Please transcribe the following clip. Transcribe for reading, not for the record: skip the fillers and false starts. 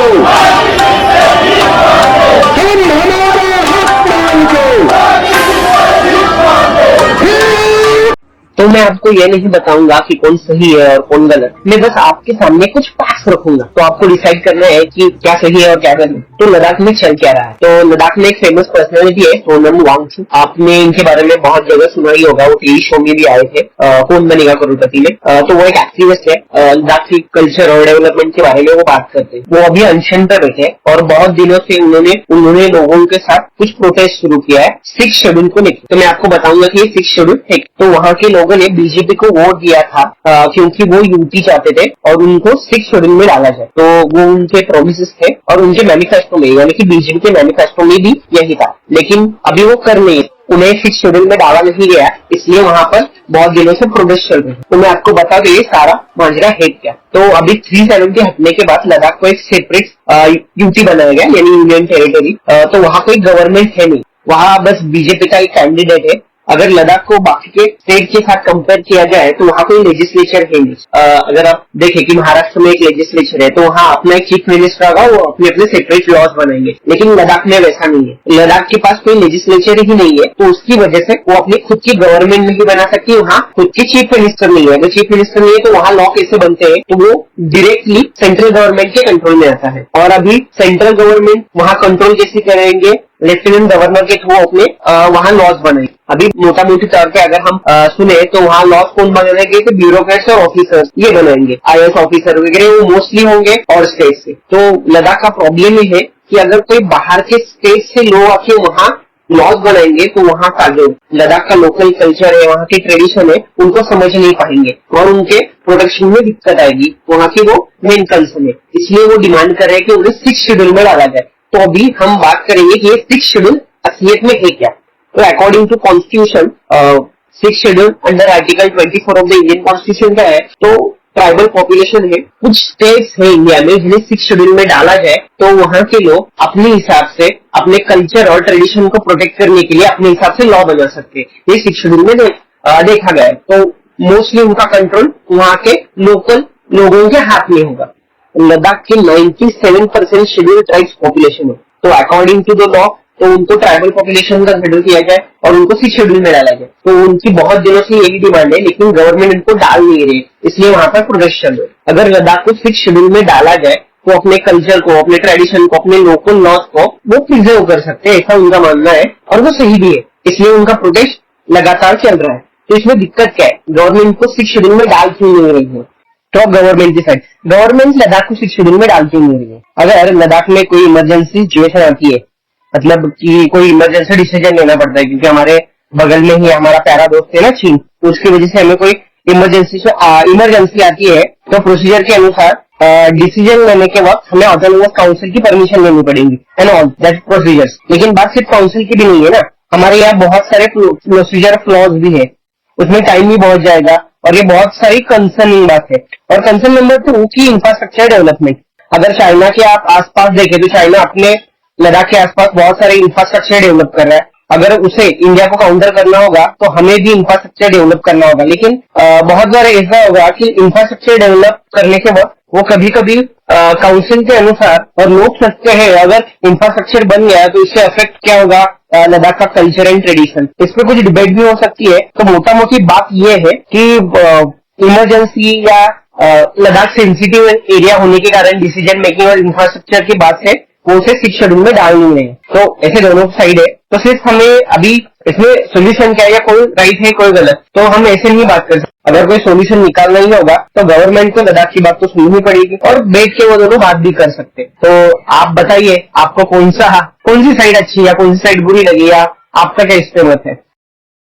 हम हमारे हक मांगते। तो मैं आपको ये नहीं बताऊंगा कि कौन सही है और कौन गलत, मैं बस आपके सामने कुछ फैक्ट्स रखूंगा, तो आपको डिसाइड करना है कि क्या सही है और क्या गलत। तो लद्दाख में चल क्या रहा है? तो लद्दाख में एक फेमस पर्सनालिटी है सोनम वांगचुक। आपने इनके बारे में बहुत जगह सुना ही होगा, वो टीवी शो में भी आए थे कौन बनेगा करोड़पति में। तो वो एक एक्टिविस्ट है, लद्दाख की कल्चर और डेवलपमेंट के बारे में वो बात करते हैं। वो अभी अनशन पर बैठे और बहुत दिनों से उन्होंने लोगों के साथ कुछ प्रोटेस्ट शुरू किया है 6 शेड्यूल को लेकर। तो मैं आपको बताऊंगा कि ये 6 शेड्यूल है। तो वहाँ के लोगों ने बीजेपी को वोट दिया था क्योंकि वो यूटी चाहते थे और उनको 6 शेड्यूल में डाला जाए। तो वो उनके प्रोमिसेस थे और उनके मैनिफेस्टो में, यानी कि बीजेपी के मैनिफेस्टो में भी यही था, लेकिन अभी वो कर नहीं, उन्हें 6 शेड्यूल में डाला नहीं गया, इसलिए वहाँ पर बहुत दिनों से प्रोटेस्ट चल रहे हैं। तो मैं आपको बता दूं ये सारा माजरा है क्या। तो अभी 370 हटने के बाद लद्दाख को एक सेपरेट यूटी बनाया गया, यानी यूनियन टेरिटरी। तो वहाँ कोई गवर्नमेंट है नहीं, वहाँ बस बीजेपी का एक कैंडिडेट है। अगर लद्दाख को बाकी के स्टेट के साथ कंपेयर किया जाए तो वहाँ कोई लेजिस्लेचर है नहीं। अगर आप देखें कि महाराष्ट्र में एक लेजिस्लेचर है तो वहाँ अपना एक चीफ मिनिस्टर होगा, वो अपने अपने सेपरेट लॉज बनाएंगे, लेकिन लद्दाख में वैसा नहीं है। लद्दाख के पास कोई लेजिस्लेचर ही नहीं है, तो उसकी वजह से वो अपनी खुद की गवर्नमेंट नहीं बना सकती, वहाँ खुद की चीफ मिनिस्टर नहीं है। अगर चीफ मिनिस्टर नहीं है तो वहाँ लॉ कैसे बनते हैं, तो वो डायरेक्टली सेंट्रल गवर्नमेंट के कंट्रोल में आता है। और अभी सेंट्रल गवर्नमेंट वहाँ कंट्रोल कैसे करेंगे, लेफ्टिनेंट गवर्नर के थ्रू अपने वहाँ लॉज बनाए। अभी मोटा मोटी तौर पे अगर हम सुने तो वहाँ लॉज कौन बनाएंगे, तो ब्यूरोक्रेट्स और ऑफिसर्स ये बनाएंगे, आईएएस ऑफिसर वगैरह वो मोस्टली होंगे और स्टेट से। तो लद्दाख का प्रॉब्लम ये है कि अगर कोई बाहर के स्टेट से लोग आके वहाँ लॉज बनाएंगे तो वहाँ का जो लद्दाख का लोकल कल्चर है, वहाँ की ट्रेडिशन है, उनको समझ नहीं पाएंगे और उनके प्रोटेक्शन में दिक्कत आएगी। वहाँ की वो मेन कंसर्न है, इसलिए वो डिमांड कर रहे हैं कि उन्हें 6 शेड्यूल में डाला जाए। तो अभी हम बात करेंगे कि ये 6 शेड्यूल असलियत में है क्या। तो according to constitution 6 schedule under article 24 of the Indian constitution का है। तो ट्राइबल पॉपुलेशन है, कुछ स्टेट्स है इंडिया में जिन्हें 6 शेड्यूल में डाला जाए तो वहाँ के लोग अपने हिसाब से अपने कल्चर और ट्रेडिशन को प्रोटेक्ट करने के लिए अपने हिसाब से लॉ बना सकते हैं। ये 6 शेड्यूल में देखा गया है। तो मोस्टली उनका कंट्रोल वहाँ के लोकल लोगों के हाथ में होगा। लद्दाख की 97% शेड्यूल ट्राइब्स पॉपुलेशन है, तो अकॉर्डिंग टू द लॉ तो उनको ट्राइबल पॉपुलेशन का शेड्यूल किया जाए और उनको 6 शेड्यूल में डाला जाए। तो उनकी बहुत दिनों से यही डिमांड है, लेकिन गवर्नमेंट इनको डाल नहीं रही, इसलिए वहां पर प्रोटेस्ट चल रहे। अगर लद्दाख को 6 शेड्यूल में डाला जाए तो अपने कल्चर को, अपने ट्रेडिशन को, अपने लोकल लॉज को वो प्रिजर्व कर सकते हैं, ऐसा उनका मानना है और वो सही भी है, इसलिए उनका प्रोटेस्ट लगातार चल रहा है। तो इसमें दिक्कत क्या है, गवर्नमेंट को 6 शेड्यूल में डाल क्यों नहीं रही है? तो गवर्नमेंट की साइड, गवर्नमेंट लद्दाख को 6 शेड्यूल में डाल क्यों नहीं रही है? अगर लद्दाख में कोई इमरजेंसी सिचुएशन आती है, मतलब कि कोई इमरजेंसी डिसीजन लेना पड़ता है, क्योंकि हमारे बगल में ही हमारा प्यारा दोस्त है ना चीन, उसकी वजह से हमें कोई इमरजेंसी आती है, तो प्रोसीजर के अनुसार डिसीजन लेने के वक्त हमें ऑटोनोमस काउंसिल की परमिशन लेनी पड़ेगी एंड ऑल दैट प्रोसीजर्स। लेकिन बात सिर्फ काउंसिल की भी नहीं है ना, हमारे यहाँ बहुत सारे प्रोसीजर फ्लॉज भी है, उसमें टाइम भी बहुत जाएगा और ये बहुत सारी कंसर्निंग बात है। और कंसर्न नंबर 2 की इंफ्रास्ट्रक्चर डेवलपमेंट। अगर चाइना के आप आसपास देखें तो चाइना अपने लद्दाख के आसपास बहुत सारे इंफ्रास्ट्रक्चर डेवलप कर रहा है। अगर उसे इंडिया को काउंटर करना होगा तो हमें भी इंफ्रास्ट्रक्चर डेवलप करना होगा। लेकिन बहुत बार ऐसा होगा कि इंफ्रास्ट्रक्चर डेवलप करने के वक्त वो कभी कभी काउंसिल के अनुसार, और लोग सोचते हैं अगर इंफ्रास्ट्रक्चर बन गया तो इससे अफेक्ट क्या होगा लद्दाख का कल्चर एंड ट्रेडिशन, इस पर कुछ डिबेट भी हो सकती है। तो मोटा मोटी बात यह है कि इमरजेंसी या लद्दाख सेंसिटिव एरिया होने के कारण डिसीजन मेकिंग और इंफ्रास्ट्रक्चर की बात से वो उसे 6 शेड्यूल में डाल नहीं रहे। तो ऐसे दोनों साइड है, तो सिर्फ हमें अभी इसमें सोल्यूशन क्या है, या कोई राइट है कोई गलत, तो हम ऐसे नहीं बात कर सकते। अगर कोई सोल्यूशन निकालना ही होगा तो गवर्नमेंट को लद्दाख की बात तो सुननी पड़ेगी और बैठ के वो दोनों बात भी कर सकते। तो आप बताइए आपको कौन सी साइड अच्छी या कौन सी साइड बुरी लगी, या आपका क्या इस्तेमत है?